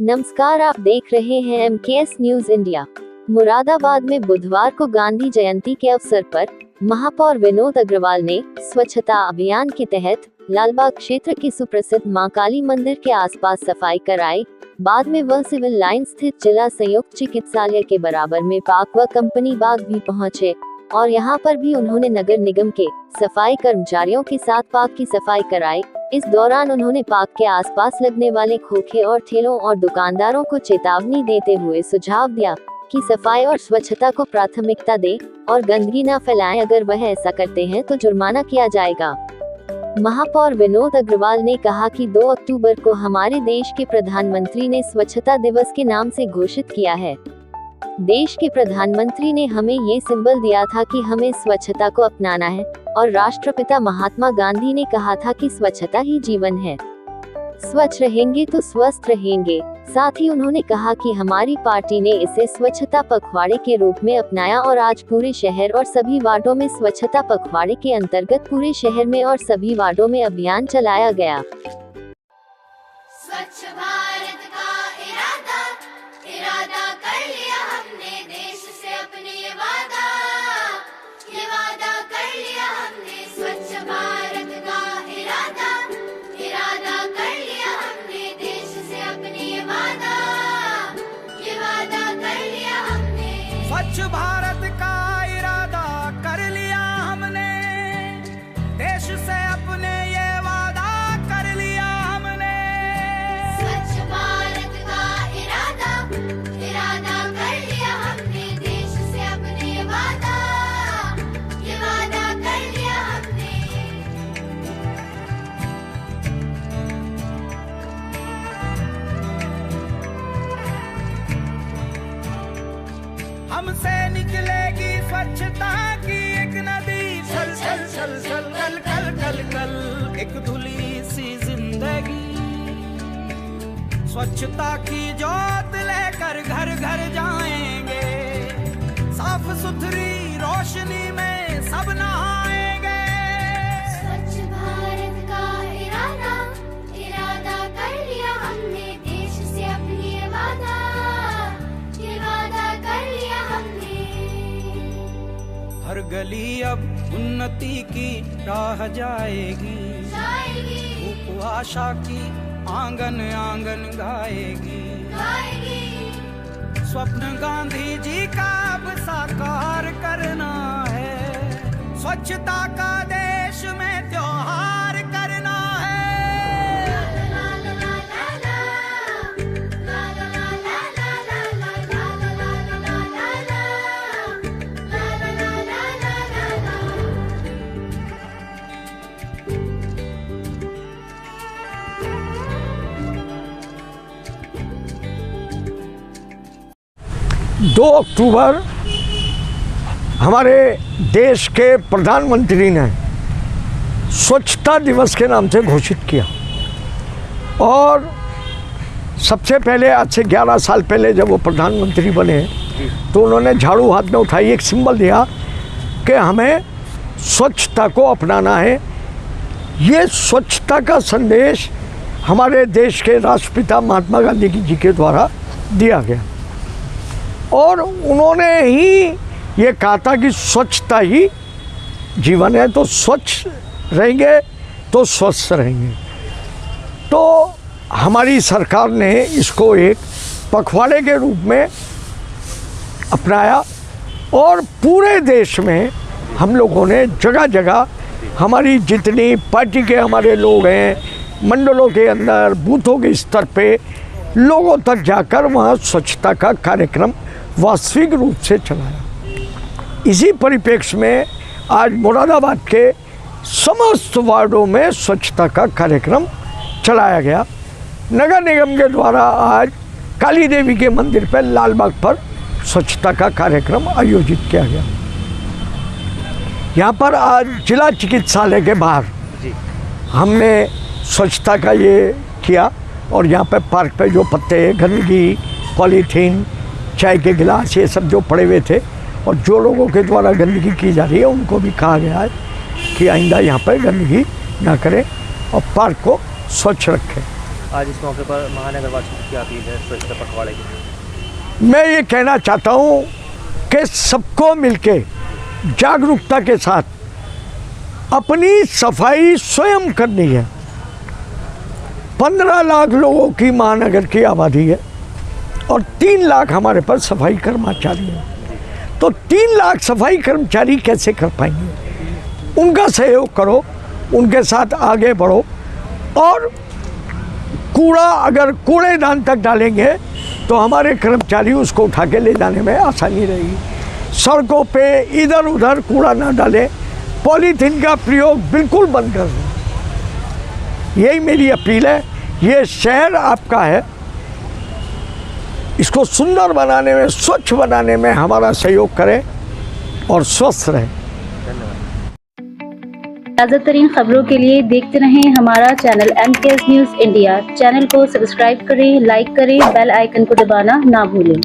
नमस्कार, आप देख रहे हैं MKS न्यूज इंडिया। मुरादाबाद में बुधवार को गांधी जयंती के अवसर पर महापौर विनोद अग्रवाल ने स्वच्छता अभियान के तहत लालबाग क्षेत्र के सुप्रसिद्ध मां काली मंदिर के आसपास सफाई कराई। बाद में वह सिविल लाइन स्थित जिला संयुक्त चिकित्सालय के बराबर में पार्क व कंपनी बाग भी पहुंचे और यहां पर भी उन्होंने नगर निगम के सफाई कर्मचारियों के साथ पार्क की सफाई कराई। इस दौरान उन्होंने पार्क के आसपास लगने वाले खोखे और ठेलों और दुकानदारों को चेतावनी देते हुए सुझाव दिया कि सफाई और स्वच्छता को प्राथमिकता दें और गंदगी न फैलाएं। अगर वह ऐसा करते हैं तो जुर्माना किया जाएगा। महापौर विनोद अग्रवाल ने कहा कि 2 अक्टूबर को हमारे देश के प्रधानमंत्री ने स्वच्छता दिवस के नाम से घोषित किया है। देश के प्रधानमंत्री ने हमें ये सिंबल दिया था कि हमें स्वच्छता को अपनाना है और राष्ट्रपिता महात्मा गांधी ने कहा था कि स्वच्छता ही जीवन है। स्वच्छ रहेंगे तो स्वस्थ रहेंगे। साथ ही उन्होंने कहा कि हमारी पार्टी ने इसे स्वच्छता पखवाड़े के रूप में अपनाया और आज पूरे शहर और सभी वार्डों में स्वच्छता पखवाड़े के अंतर्गत पूरे शहर में और सभी वार्डों में अभियान चलाया गया। स्वच्छ भारत का इरादा कर लिया हमने, देश से अपने ये वादा कर लिया हमने। स्वच्छ भारत का इरादा कर लिया हमने, देश से अपने ये वादा कर लिया हमने। स्वच्छ भारत का इरादा कर लिया हमने, देश से अपने ये वादा कर लिया हमने। स्वच्छ भारत का इरादा कर लिया हमने, देश से अपने ये वादा कर लिया हमने। हमसे निकलेगी स्वच्छता की एक नदी, छल छल छल छल कल कल कल कल एक धुली सी जिंदगी। स्वच्छता की जोत लेकर घर घर जाएंगे, साफ सुथरी रोशनी में सब नहाएंगे। स्वच्छ भारत का इरादा कर लिया हमने, देश से अपनी ये वादा कर लिया हमने। हर गली अब उन्नति की राह जाएगी, धूप आशा की आंगन आंगन गाएगी। स्वप्न गांधी जी का अब साकार करना है, स्वच्छता का देश में त्योहार करना है। दो अक्टूबर हमारे देश के प्रधानमंत्री ने स्वच्छता दिवस के नाम से घोषित किया और सबसे पहले आज से 11 साल पहले जब वो प्रधानमंत्री बने तो उन्होंने झाड़ू हाथ में उठाई, एक सिंबल दिया कि हमें स्वच्छता को अपनाना है। ये स्वच्छता का संदेश हमारे देश के राष्ट्रपिता महात्मा गांधी जी के द्वारा दिया गया और उन्होंने ही ये कहा था कि स्वच्छता ही जीवन है, तो स्वच्छ रहेंगे तो स्वस्थ रहेंगे। तो हमारी सरकार ने इसको एक पखवाड़े के रूप में अपनाया और पूरे देश में हम लोगों ने जगह जगह हमारी जितनी पार्टी के हमारे लोग हैं, मंडलों के अंदर बूथों के स्तर पे लोगों तक जाकर वहाँ स्वच्छता का कार्यक्रम वास्तविक रूप से चलाया। इसी परिप्रेक्ष्य में आज मुरादाबाद के समस्त वार्डों में स्वच्छता का कार्यक्रम चलाया गया। नगर निगम के द्वारा आज काली देवी के मंदिर पर लालबाग पर स्वच्छता का कार्यक्रम आयोजित किया गया। यहाँ पर आज जिला चिकित्सालय के बाहर हमने स्वच्छता का ये किया और यहाँ पर पार्क पे जो पत्ते, गंदगी, पॉलीथीन, चाय के गिलास, ये सब जो पड़े हुए थे और जो लोगों के द्वारा गंदगी की जा रही है उनको भी कहा गया है कि आइंदा यहाँ पर गंदगी ना करें और पार्क को स्वच्छ रखें। आज इस मौके पर महानगर वासियों की अपील है स्वच्छता पखवाड़े की? मैं ये कहना चाहता हूँ कि सबको मिलके जागरूकता के साथ अपनी सफाई स्वयं करनी है। 15 लाख लोगों की महानगर की आबादी है और 3 लाख हमारे पास सफाई कर्मचारी हैं। तो 3 लाख सफाई कर्मचारी कैसे कर पाएंगे? उनका सहयोग करो, उनके साथ आगे बढ़ो और कूड़ा अगर कूड़ेदान तक डालेंगे तो हमारे कर्मचारी उसको उठा के ले जाने में आसानी रहेगी। सड़कों पे इधर उधर कूड़ा ना डालें, पॉलीथीन का प्रयोग बिल्कुल बंद कर दें। यही मेरी अपील है। ये शहर आपका है, इसको सुंदर बनाने में, स्वच्छ बनाने में हमारा सहयोग करें और स्वस्थ रहें। ताज़ा तरीन खबरों के लिए देखते रहें हमारा channel MKS news India. Channel को सब्सक्राइब करें, लाइक करें, बेल आइकन को दबाना ना भूलें।